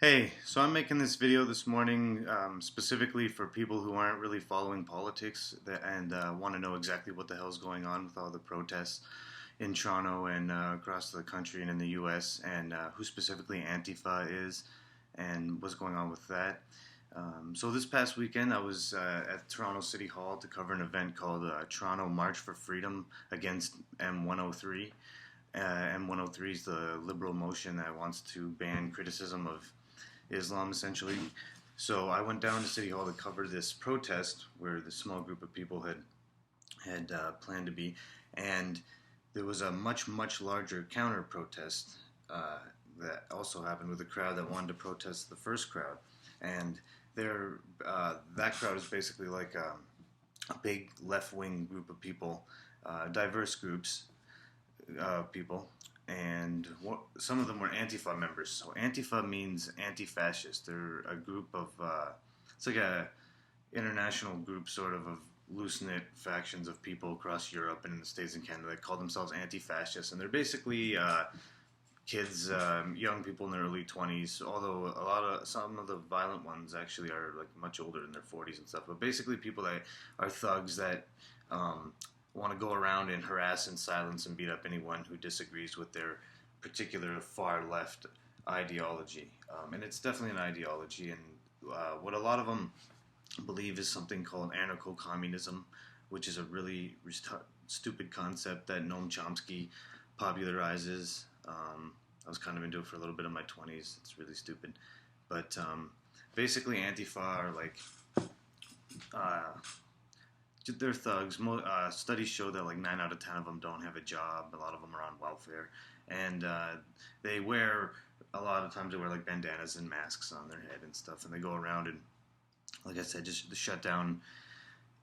Hey, so I'm making this video this morning specifically for people who aren't really following politics and want to know exactly what the hell's going on with all the protests in Toronto and across the country and in the U.S. and who specifically Antifa is and what's going on with that. So this past weekend I was at Toronto City Hall to cover an event called Toronto March for Freedom Against M103. M103 is the liberal motion that wants to ban criticism of Islam, essentially. So I went down to City Hall to cover this protest where the small group of people had planned to be, and there was a much larger counter protest that also happened with a crowd that wanted to protest the first crowd, and that crowd is basically like a big left-wing group of people, diverse groups people, and some of them were Antifa members. So Antifa means anti-fascist. They're a group of, it's like a international group sort of loose-knit factions of people across Europe and in the States and Canada that call themselves anti-fascists. And they're basically kids, young people in their early 20s, although some of the violent ones actually are like much older, in their 40s and stuff. But basically people that are thugs that want to go around and harass and silence and beat up anyone who disagrees with their particular far left ideology. And it's definitely an ideology, and what a lot of them believe is something called anarcho-communism, which is a really stupid concept that Noam Chomsky popularizes. I was kind of into it for a little bit in my 20s. It's really stupid. But basically Antifa are like they're thugs. Studies show that like 9 out of 10 of them don't have a job. A lot of them are on welfare, and they wear, a lot of times they wear like bandanas and masks on their head and stuff, and they go around and, like I said, just shut down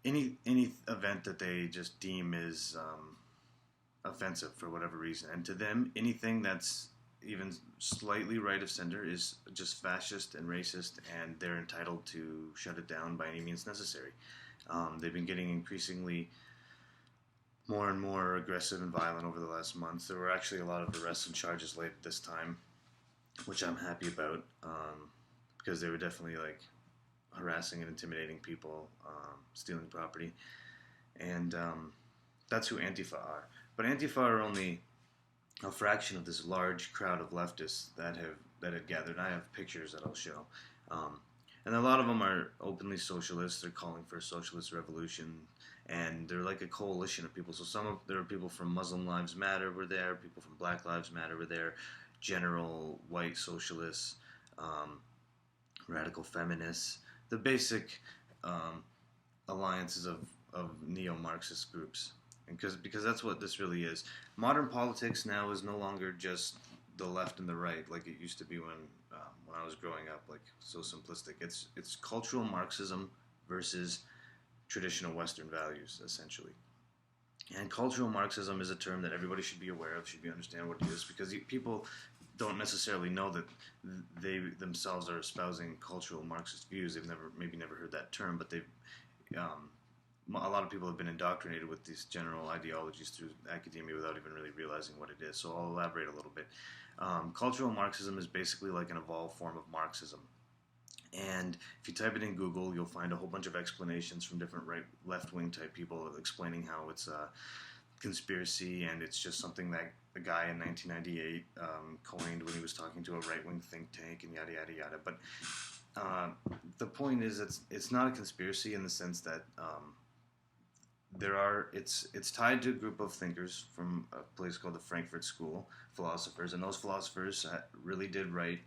any event that they just deem is offensive for whatever reason. And to them, anything that's even slightly right of center is just fascist and racist, and they're entitled to shut it down by any means necessary. They've been getting increasingly more and more aggressive and violent over the last months. There were actually a lot of arrests and charges laid this time, which I'm happy about, because they were definitely like harassing and intimidating people, stealing property, and that's who Antifa are. But Antifa are only a fraction of this large crowd of leftists that had gathered. And I have pictures that I'll show. And a lot of them are openly socialists. They're calling for a socialist revolution, and they're like a coalition of people. So there are people from Muslim Lives Matter were there, people from Black Lives Matter were there, general white socialists, radical feminists, the basic alliances of neo-Marxist groups. And because that's what this really is. Modern politics now is no longer just the left and the right like it used to be when I was growing up, like so simplistic. It's cultural Marxism versus traditional Western values, essentially. And cultural Marxism is a term that everybody should be aware of, should understand what it is, because people don't necessarily know that they themselves are espousing cultural Marxist views. They've maybe never heard that term, but a lot of people have been indoctrinated with these general ideologies through academia without even really realizing what it is. So I'll elaborate a little bit. Cultural Marxism is basically like an evolved form of Marxism. And if you type it in Google, you'll find a whole bunch of explanations from different left-wing type people explaining how it's a conspiracy and it's just something that a guy in 1998 coined when he was talking to a right-wing think tank and yada, yada, yada. But the point is it's not a conspiracy in the sense that it's tied to a group of thinkers from a place called the Frankfurt School, philosophers, and those philosophers really did write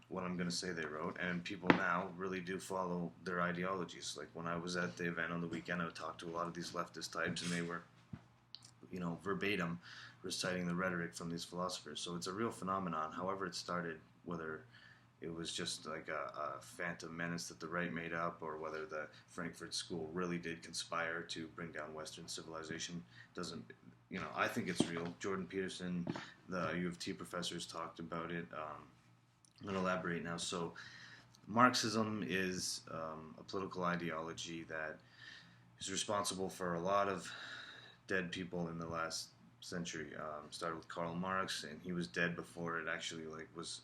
what I'm going to say they wrote, and people now really do follow their ideologies. Like when I was at the event on the weekend, I would talk to a lot of these leftist types, and they were, verbatim reciting the rhetoric from these philosophers. So it's a real phenomenon. However it started, whether it was just like a phantom menace that the right made up, or whether the Frankfurt School really did conspire to bring down Western civilization, doesn't, I think it's real. Jordan Peterson, the U of T professors, talked about it. I'm going to elaborate now. So Marxism is a political ideology that is responsible for a lot of dead people in the last century. Started with Karl Marx, and he was dead before it actually was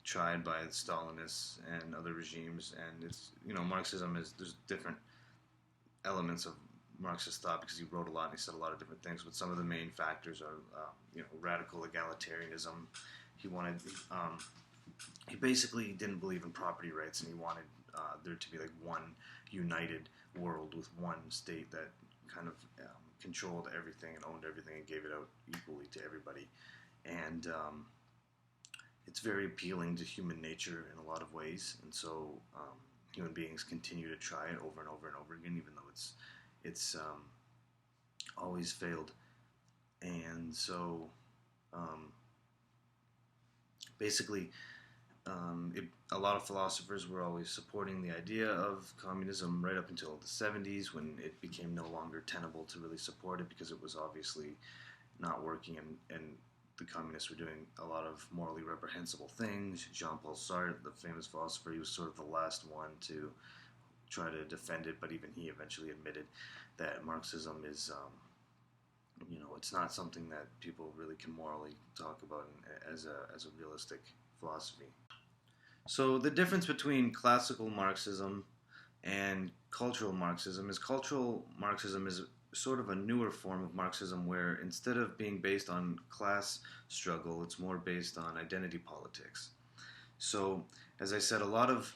tried by the Stalinists and other regimes, and it's, Marxism is, there's different elements of Marxist thought because he wrote a lot and he said a lot of different things, but some of the main factors are, radical egalitarianism. He wanted, he basically didn't believe in property rights, and he wanted there to be like one united world with one state that kind of controlled everything and owned everything and gave it out equally to everybody. And it's very appealing to human nature in a lot of ways, and so human beings continue to try it over and over and over again, even though it's always failed. And so basically, a lot of philosophers were always supporting the idea of communism right up until the 70s, when it became no longer tenable to really support it because it was obviously not working, and the communists were doing a lot of morally reprehensible things. Jean-Paul Sartre, the famous philosopher, he was sort of the last one to try to defend it, but even he eventually admitted that Marxism is, it's not something that people really can morally talk about as a realistic philosophy. So the difference between classical Marxism and cultural Marxism is sort of a newer form of Marxism where instead of being based on class struggle, it's more based on identity politics. So, as I said, a lot of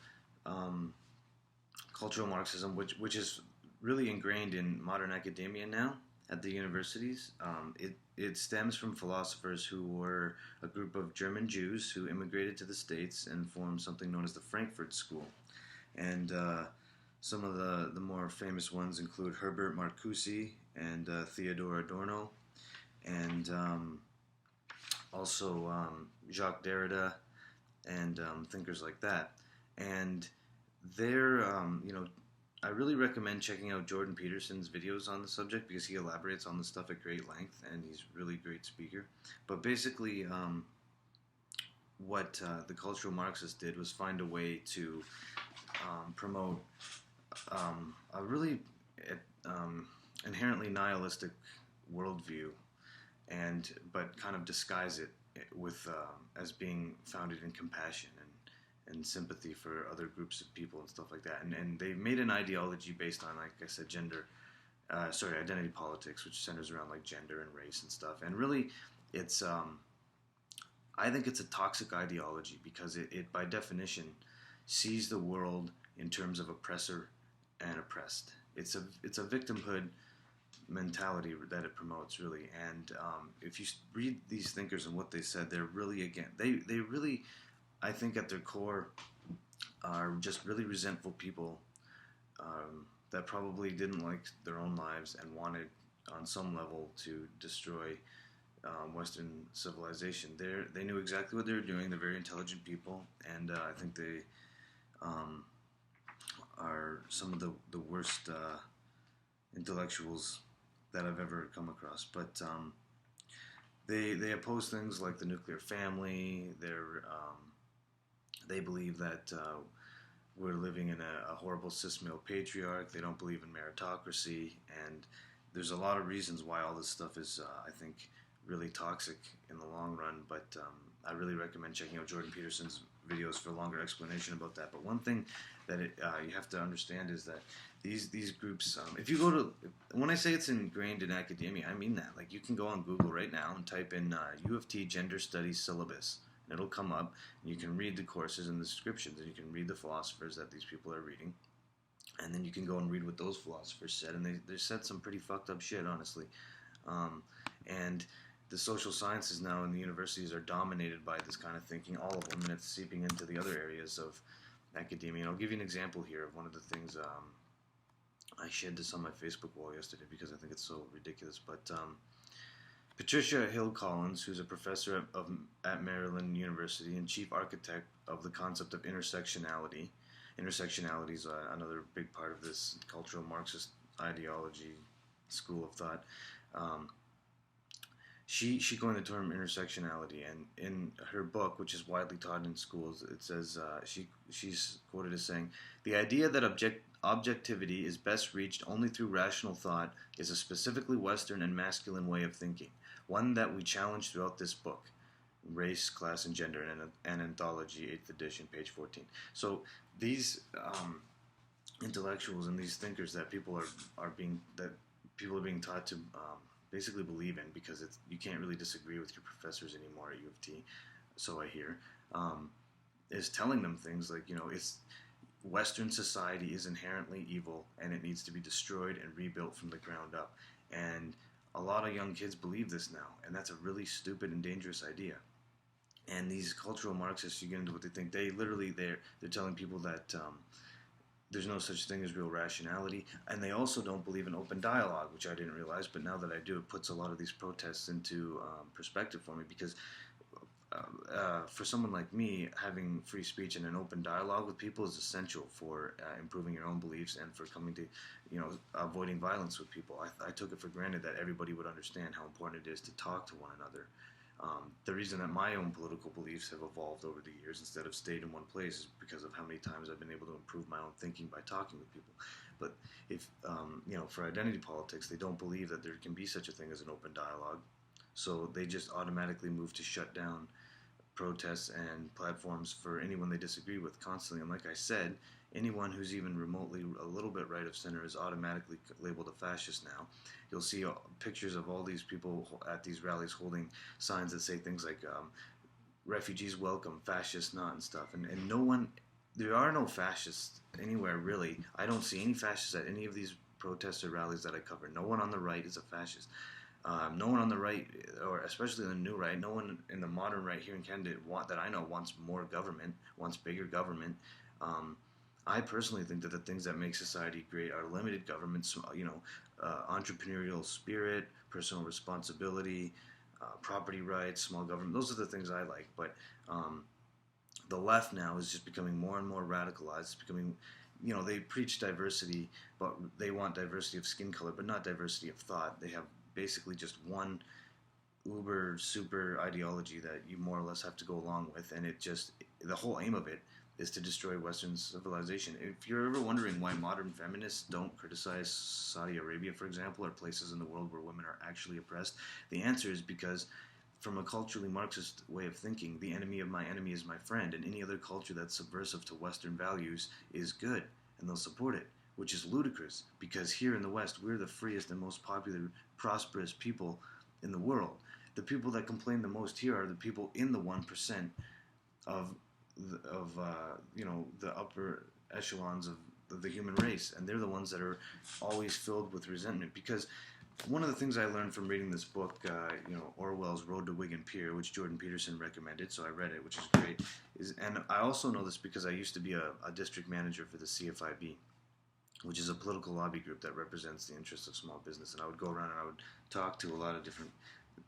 cultural Marxism, which is really ingrained in modern academia now at the universities, it stems from philosophers who were a group of German Jews who immigrated to the States and formed something known as the Frankfurt School. And some of the more famous ones include Herbert Marcuse and Theodor Adorno, and also Jacques Derrida, and thinkers like that. And they're, I really recommend checking out Jordan Peterson's videos on the subject because he elaborates on the stuff at great length, and he's a really great speaker. But basically, what the cultural Marxists did was find a way to promote a really inherently nihilistic worldview, but kind of disguise it with as being founded in compassion and sympathy for other groups of people and stuff like that. And they made an ideology based on, like I said, identity politics, which centers around like gender and race and stuff. And really, it's I think it's a toxic ideology because it by definition sees the world in terms of oppressor and oppressed. It's a victimhood mentality that it promotes, really. And if you read these thinkers and what they said, they're really, they really, I think at their core, are just really resentful people that probably didn't like their own lives and wanted on some level to destroy Western civilization. They knew exactly what they were doing. They're very intelligent people, and I think they are some of the worst intellectuals that I've ever come across. But they oppose things like the nuclear family. They believe that we're living in a horrible cis-male patriarch. They don't believe in meritocracy, and there's a lot of reasons why all this stuff is, I think, really toxic in the long run. But I really recommend checking out Jordan Peterson's videos for a longer explanation about that. But one thing that you have to understand is that these groups, if you go to, when I say it's ingrained in academia, I mean that. Like, you can go on Google right now and type in U of T Gender Studies Syllabus, and it'll come up, and you can read the courses and the descriptions, and you can read the philosophers that these people are reading, and then you can go and read what those philosophers said, and they said some pretty fucked up shit, honestly. And the social sciences now in the universities are dominated by this kind of thinking, all of them, and it's seeping into the other areas of academia. And I'll give you an example here of one of the things I shared this on my Facebook wall yesterday because I think it's so ridiculous. But Patricia Hill Collins, who's a professor at Maryland University and chief architect of the concept of intersectionality. Intersectionality is another big part of this cultural Marxist ideology school of thought. She coined the term intersectionality, and in her book, which is widely taught in schools, it says she's quoted as saying, "The idea that objectivity is best reached only through rational thought is a specifically Western and masculine way of thinking, one that we challenge throughout this book." Race, Class, and Gender, an anthology, 8th edition, page 14. So these intellectuals and these thinkers that people are being taught to basically believe in, because you can't really disagree with your professors anymore at U of T, so I hear, is telling them things like, it's Western society is inherently evil and it needs to be destroyed and rebuilt from the ground up. And a lot of young kids believe this now, and that's a really stupid and dangerous idea. And these cultural Marxists, you get into what they think. They're telling people that there's no such thing as real rationality, and they also don't believe in open dialogue, which I didn't realize, but now that I do, it puts a lot of these protests into perspective for me, because for someone like me, having free speech and an open dialogue with people is essential for improving your own beliefs and for coming to, avoiding violence with people. I took it for granted that everybody would understand how important it is to talk to one another. The reason that my own political beliefs have evolved over the years instead of stayed in one place is because of how many times I've been able to improve my own thinking by talking with people. But if, for identity politics, they don't believe that there can be such a thing as an open dialogue, so they just automatically move to shut down protests and platforms for anyone they disagree with constantly. And like I said, anyone who's even remotely a little bit right of center is automatically labeled a fascist now. You'll see pictures of all these people at these rallies holding signs that say things like refugees welcome, fascists not, and stuff. And no one, there are no fascists anywhere really. I don't see any fascists at any of these protests or rallies that I cover. No one on the right is a fascist. No one on the right, or especially the new right, no one in the modern right here in Canada that I know wants more government, wants bigger government. I personally think that the things that make society great are limited government, entrepreneurial spirit, personal responsibility, property rights, small government. Those are the things I like. But the left now is just becoming more and more radicalized. It's becoming, they preach diversity, but they want diversity of skin color, but not diversity of thought. They have basically just one uber super ideology that you more or less have to go along with, and the whole aim of it is to destroy Western civilization. If you're ever wondering why modern feminists don't criticize Saudi Arabia, for example, or places in the world where women are actually oppressed, the answer is because from a culturally Marxist way of thinking, the enemy of my enemy is my friend, and any other culture that's subversive to Western values is good, and they'll support it, which is ludicrous, because here in the West, we're the freest and most popular, prosperous people in the world. The people that complain the most here are the people in the 1% of the upper echelons of the human race, and they're the ones that are always filled with resentment. Because one of the things I learned from reading this book, Orwell's Road to Wigan Pier, which Jordan Peterson recommended, so I read it, which is great, and I also know this because I used to be a district manager for the CFIB, which is a political lobby group that represents the interests of small business. And I would go around and I would talk to a lot of different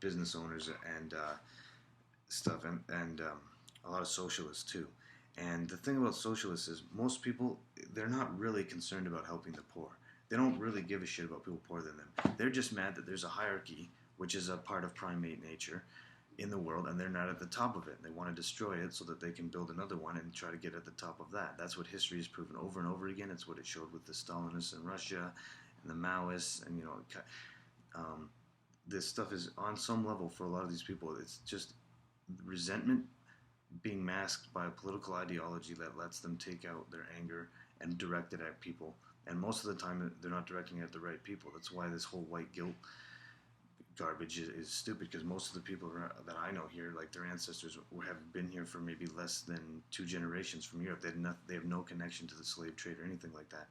business owners and stuff, and a lot of socialists too. And the thing about socialists is most people, they're not really concerned about helping the poor. They don't really give a shit about people poorer than them. They're just mad that there's a hierarchy, which is a part of primate nature in the world, and they're not at the top of it. They want to destroy it so that they can build another one and try to get at the top of that. That's what history has proven over and over again. It's what it showed with the Stalinists in Russia and the Maoists, and this stuff is on some level for a lot of these people. It's just resentment being masked by a political ideology that lets them take out their anger and direct it at people. And most of the time, they're not directing it at the right people. That's why this whole white guilt garbage is stupid, because most of the people that I know here, like their ancestors have been here for maybe less than 2 generations from Europe. They have no connection to the slave trade or anything like that.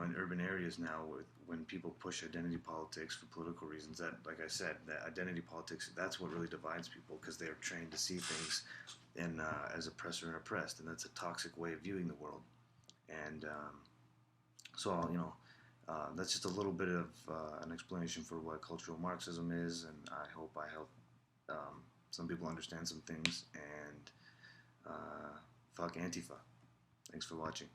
In urban areas now, when people push identity politics for political reasons, that, like I said, that identity politics, that's what really divides people, because they're trained to see things as oppressor and oppressed, and that's a toxic way of viewing the world. And that's just a little bit of an explanation for what cultural Marxism is, and I hope I help some people understand some things. And fuck Antifa. Thanks for watching.